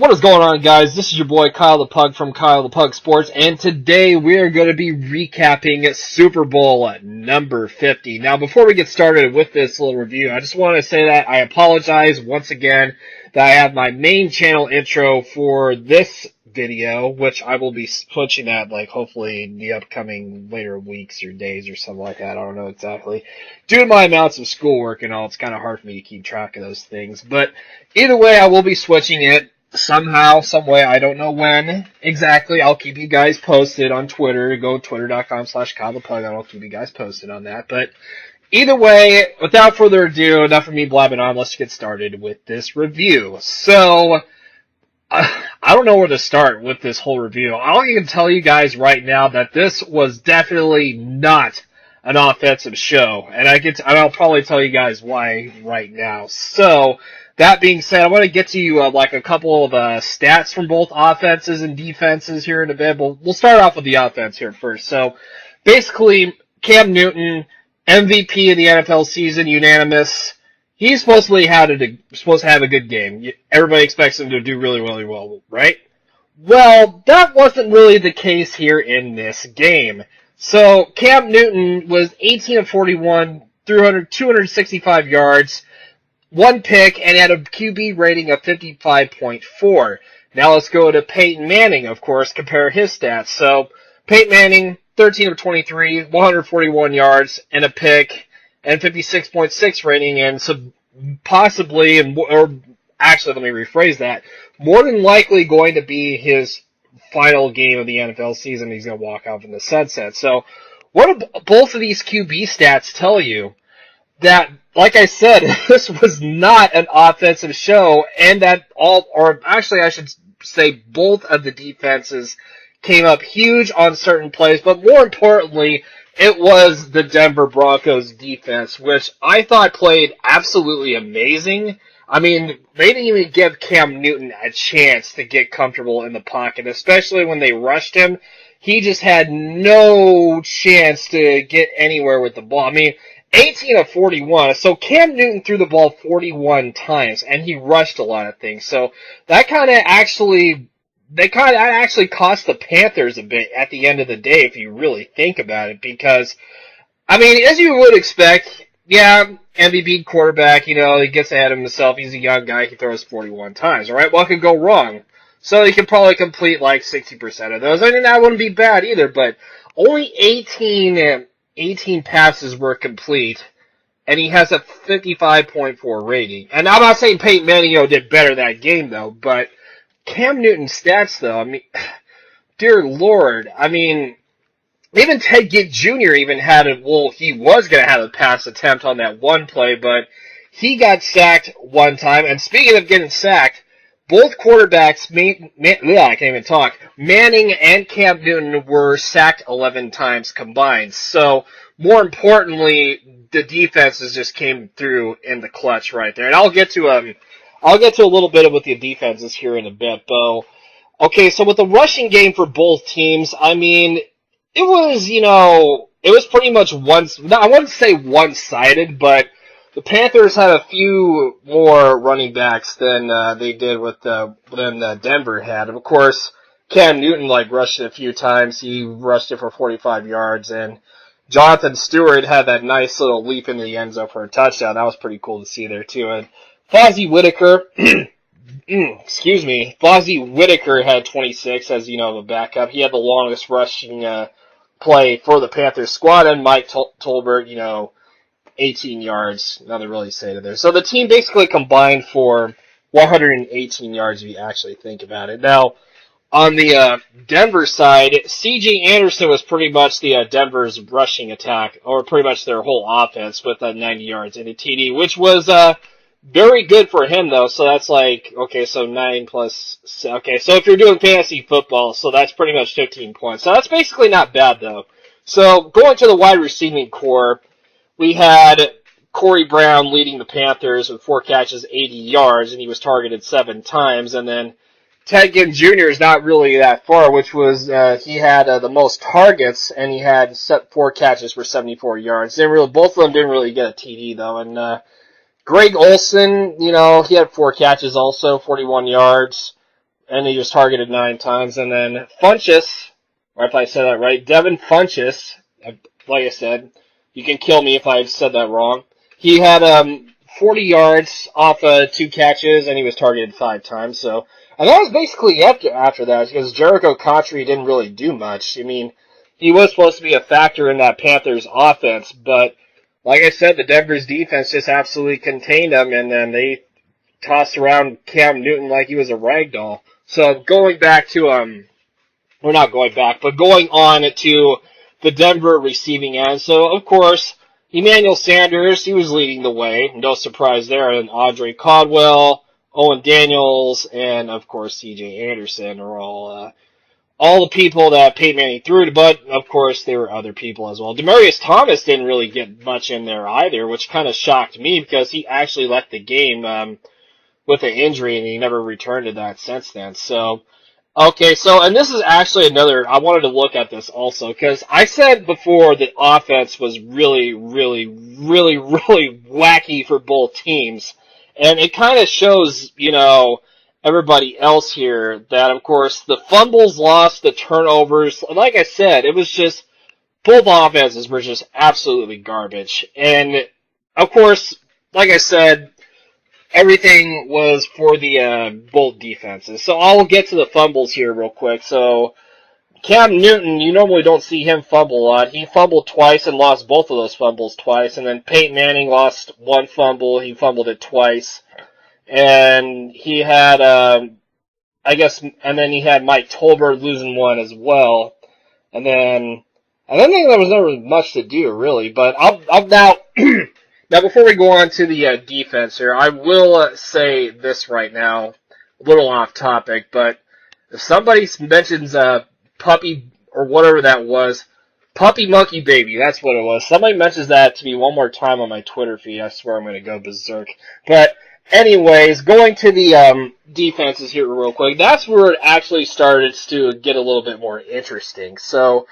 What is going on, guys? This is your boy Kyle the Pug from Kyle the Pug Sports, and today we are going to be recapping Super Bowl number 50. Now, before we get started with this little review, I just want to say that I apologize once again that I have my main channel intro for this video, which I will be switching at, hopefully in the upcoming later weeks or days or something like that. I don't know exactly. Due to my amounts of schoolwork and all, it's kind of hard for me to keep track of those things. But either way, I will be switching it. Somehow, some way, I don't know when exactly. I'll keep you guys posted on Twitter. Go twitter.com/KyleThePug, and I'll keep you guys posted on that. But either way, without further ado, enough of me blabbing on, let's get started with this review. So, I don't know where to start with this whole review. I can tell you guys right now that this was definitely not an offensive show. And I'll probably tell you guys why right now. So, that being said, I want to get to you a couple of stats from both offenses and defenses here in a bit. We'll start off with the offense here first. So, basically, Cam Newton, MVP of the NFL season, unanimous. He's supposed to have a good game. Everybody expects him to do really, really well, right? Well, that wasn't really the case here in this game. So, Cam Newton was 18 of 41, 265 yards, one pick, and had a QB rating of 55.4. Now let's go to Peyton Manning, of course, compare his stats. So, Peyton Manning, 13 of 23, 141 yards, and a pick, and 56.6 rating, and possibly, or actually, let me rephrase that, more than likely going to be his final game of the NFL season. He's going to walk off in the sunset. So, what do both of these QB stats tell you? That, like I said, this was not an offensive show, and that I should say both of the defenses came up huge on certain plays, but more importantly, it was the Denver Broncos defense, which I thought played absolutely amazing. I mean, they didn't even give Cam Newton a chance to get comfortable in the pocket, especially when they rushed him. He just had no chance to get anywhere with the ball. I mean, 18 of 41. So Cam Newton threw the ball 41 times, and he rushed a lot of things. So that actually cost the Panthers a bit at the end of the day, if you really think about it. Because, I mean, as you would expect, yeah, MVP quarterback, he gets ahead of himself. He's a young guy. He throws 41 times. All right, what could go wrong? So he could probably complete 60% of those. I mean, that wouldn't be bad either. But only 18 passes were complete, and he has a 55.4 rating. And I'm not saying Peyton Manning, did better that game, though, but Cam Newton's stats, though, I mean, dear Lord, I mean, even Ted Ginn Jr. even he was going to have a pass attempt on that one play, but he got sacked one time. And speaking of getting sacked, both quarterbacks, I can't even talk, Manning and Cam Newton were sacked 11 times combined. So, more importantly, the defenses just came through in the clutch right there. And I'll get to a little bit with the defenses here in a bit, though. Okay, so with the rushing game for both teams, I mean, it was pretty much I wouldn't say one-sided, but the Panthers had a few more running backs than they did than Denver had. And of course, Cam Newton rushed it a few times. He rushed it for 45 yards, and Jonathan Stewart had that nice little leap into the end zone for a touchdown. That was pretty cool to see there too. And Fozzie Whitaker, Fozzie Whitaker had 26 as the backup. He had the longest rushing play for the Panthers squad, and Mike Tolbert, 18 yards, nothing really to say to there. So the team basically combined for 118 yards if you actually think about it. Now, on the Denver side, C.J. Anderson was pretty much the Denver's rushing attack, or pretty much their whole offense with 90 yards and a TD, which was very good for him, though. So that's so 9 plus, so if you're doing fantasy football, so that's pretty much 15 points. So that's basically not bad, though. So going to the wide receiving core, we had Corey Brown leading the Panthers with 4 catches, 80 yards, and he was targeted 7 times. And then Ted Ginn Jr. is not really that far, which was he had the most targets, and he had 4 catches for 74 yards. Both of them didn't really get a TD, though. And Greg Olsen, he had 4 catches also, 41 yards. and he was targeted 9 times. And then Funchess, or if I said that right, Devin Funchess, like I said, you can kill me if I said that wrong. He had 40 yards off 2 catches, and he was targeted 5 times. So, and that was basically after that, because Jericho Cotchery didn't really do much. I mean, he was supposed to be a factor in that Panthers offense, but like I said, the Denver's defense just absolutely contained him, and then they tossed around Cam Newton like he was a rag doll. So going back to or not going back, but going on to the Denver receiving end. So of course, Emmanuel Sanders, he was leading the way. No surprise there. And Andre Caldwell, Owen Daniels, and of course C.J. Anderson are all the people that Peyton Manning threw to, but of course there were other people as well. Demaryius Thomas didn't really get much in there either, which kind of shocked me because he actually left the game with an injury and he never returned to that since then. So, okay, so, and this is actually another, I wanted to look at this also because I said before that offense was really wacky for both teams. And it kind of shows, everybody else here that, of course, the fumbles lost, the turnovers, like I said, it was just, both offenses were just absolutely garbage. And, of course, like I said, everything was for the both defenses. So I'll get to the fumbles here real quick. So, Cam Newton, you normally don't see him fumble a lot. He fumbled twice and lost both of those fumbles twice. And then Peyton Manning lost one fumble. He fumbled it twice. And he had, and then he had Mike Tolbert losing one as well. And then, I don't think there was never much to do, really. But I'll now, now before we go on to the defense here, I will say this right now, a little off topic, but if somebody mentions puppy, or whatever that was, Puppy Monkey Baby, that's what it was. Somebody mentions that to me one more time on my Twitter feed, I swear I'm going to go berserk. But, anyways, going to the defenses here real quick, that's where it actually started to get a little bit more interesting. So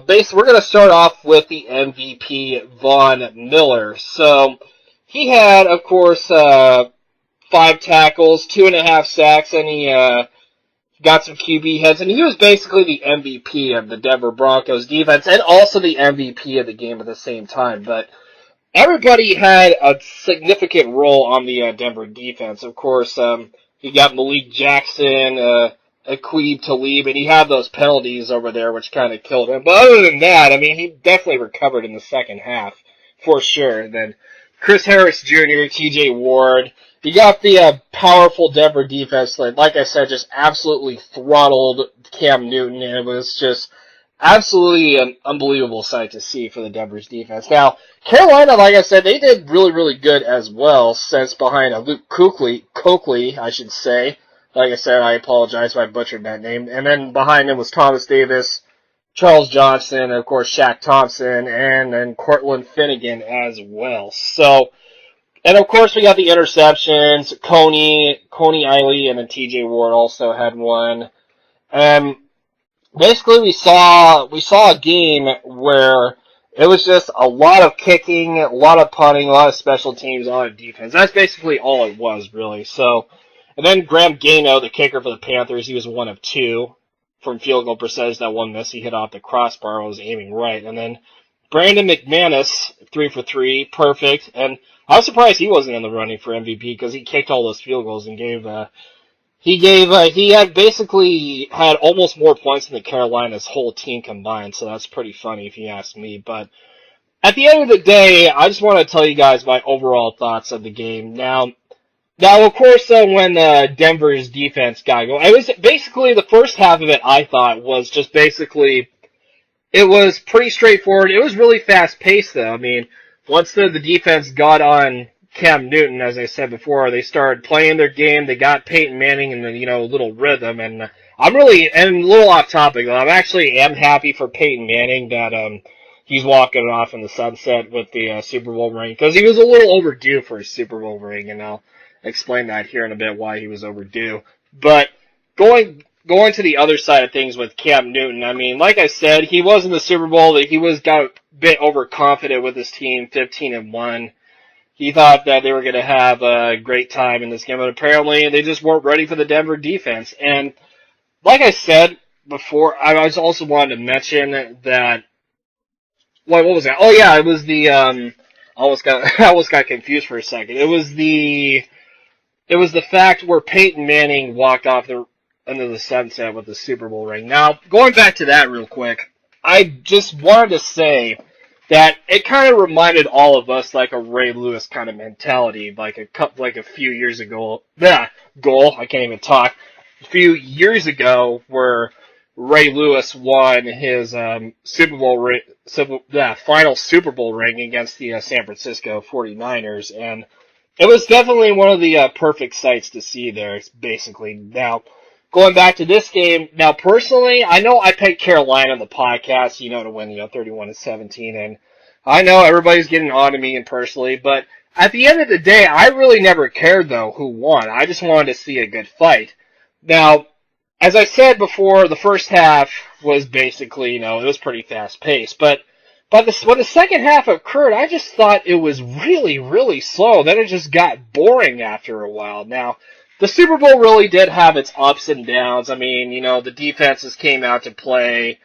basically, we're going to start off with the MVP, Von Miller. So, he had, of course, 5 tackles, 2.5 sacks, and he got some QB hits, and he was basically the MVP of the Denver Broncos defense, and also the MVP of the game at the same time. But everybody had a significant role on the Denver defense. Of course, you got Malik Jackson, Aqib Talib, and he had those penalties over there, which kind of killed him. But other than that, I mean, he definitely recovered in the second half, for sure. And then Chris Harris Jr., TJ Ward, you got the powerful Denver defense that, like I said, just absolutely throttled Cam Newton, and it was just absolutely an unbelievable sight to see for the Denver's defense. Now, Carolina, like I said, they did really good as well, since behind Luke Kuechly, I should say. Like I said, I apologize if I butchered that name. And then behind him was Thomas Davis, Charles Johnson, and of course Shaq Thompson, and then Cortland Finnegan as well. So, and of course we got the interceptions. Coney Eiley, and then TJ Ward also had one. Basically we saw a game where it was just a lot of kicking, a lot of punting, a lot of special teams, a lot of defense. That's basically all it was, really. So, and then Graham Gano, the kicker for the Panthers, he was 1 of 2 from field goal percentage. That one miss he hit off the crossbar, was aiming right. And then Brandon McManus, 3 for 3, perfect. And I was surprised he wasn't in the running for MVP because he kicked all those field goals and he had basically had almost more points than the Carolina's whole team combined. So that's pretty funny if you ask me. But at the end of the day, I just want to tell you guys my overall thoughts of the game. Now, of course, when Denver's defense got going, it was basically the first half of it, I thought, was just basically, it was pretty straightforward. It was really fast-paced, though. I mean, once the defense got on Cam Newton, as I said before, they started playing their game. They got Peyton Manning in the, little rhythm. And I'm really, and a little off topic, though, I'm happy for Peyton Manning that he's walking off in the sunset with the Super Bowl ring, because he was a little overdue for his Super Bowl ring, and I'll explain that here in a bit why he was overdue. But going to the other side of things with Cam Newton, I mean, like I said, he was in the Super Bowl, he got a bit overconfident with his team, 15-1. He thought that they were going to have a great time in this game, but apparently they just weren't ready for the Denver defense. And like I said before, I was also wanted to mention that. What was that? Oh yeah, it was the I almost got confused for a second. It was the fact where Peyton Manning walked off into the sunset with the Super Bowl ring. Now, going back to that real quick, I just wanted to say that it kind of reminded all of us like a Ray Lewis kind of mentality, like a few years ago. I can't even talk. A few years ago, where Ray Lewis won his final Super Bowl ring against the San Francisco 49ers, and it was definitely one of the perfect sights to see there, basically. Now, going back to this game, now personally, I know I picked Carolina on the podcast, to win, 31-17, and I know everybody's getting on to me and personally, but at the end of the day, I really never cared, though, who won. I just wanted to see a good fight. Now, as I said before, the first half was basically, it was pretty fast-paced, but when the second half occurred, I just thought it was really, really slow. Then it just got boring after a while. Now, the Super Bowl really did have its ups and downs. I mean, the defenses came out to play.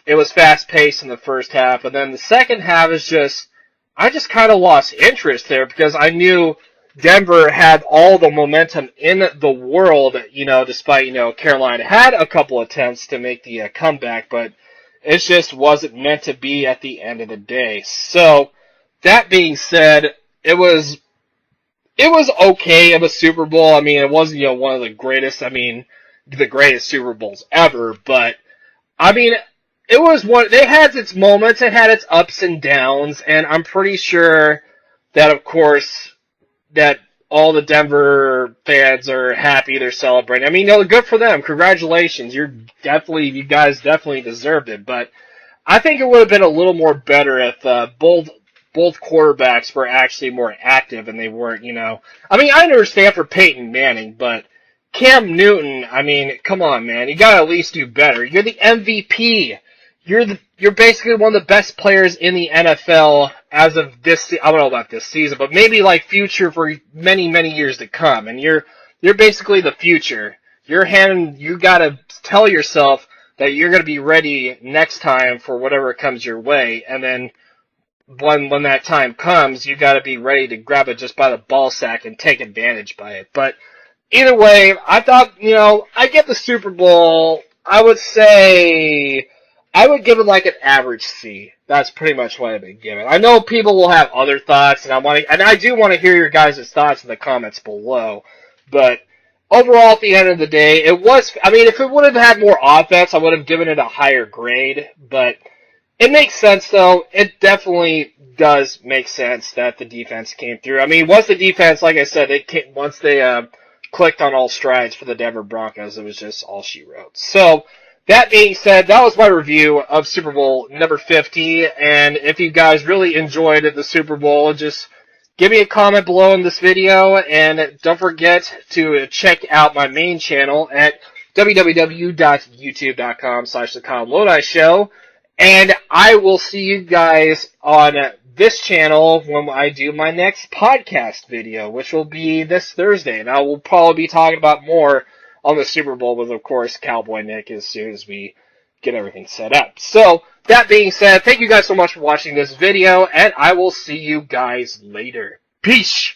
It was fast-paced in the first half, and then the second half is I just kind of lost interest there because I knew Denver had all the momentum in the world, despite, Carolina had a couple attempts to make the comeback, but it just wasn't meant to be at the end of the day. So, that being said, it was okay of a Super Bowl. I mean, it wasn't, one of the greatest Super Bowls ever, but, I mean, it had its moments, it had its ups and downs, and I'm pretty sure that, of course, that all the Denver fans are happy, they're celebrating. I mean, good for them. Congratulations. You guys definitely deserved it. But I think it would have been a little more better if both quarterbacks were actually more active and they weren't, I mean, I understand for Peyton Manning, but Cam Newton, I mean, come on, man. You gotta at least do better. You're the MVP. You're basically one of the best players in the NFL as of this. I don't know about this season, but maybe like future for many, many years to come. And you're basically the future. You gotta tell yourself that you're gonna be ready next time for whatever comes your way. And then when that time comes, you gotta be ready to grab it just by the ball sack and take advantage by it. But either way, I thought, I get the Super Bowl. I would say I would give it like an average C. That's pretty much what I've been given. I know people will have other thoughts, and I do want to hear your guys' thoughts in the comments below. But overall, at the end of the day, if it would have had more offense, I would have given it a higher grade. But it makes sense, though. It definitely does make sense that the defense came through. I mean, once the defense, like I said, once they clicked on all strides for the Denver Broncos, it was just all she wrote. So, that being said, that was my review of Super Bowl number 50, and if you guys really enjoyed the Super Bowl, just give me a comment below in this video, and don't forget to check out my main channel at www.youtube.com/theConLodi and I will see you guys on this channel when I do my next podcast video, which will be this Thursday, and I will probably be talking about more on the Super Bowl with, of course, Cowboy Nick as soon as we get everything set up. So, that being said, thank you guys so much for watching this video, and I will see you guys later. Peace!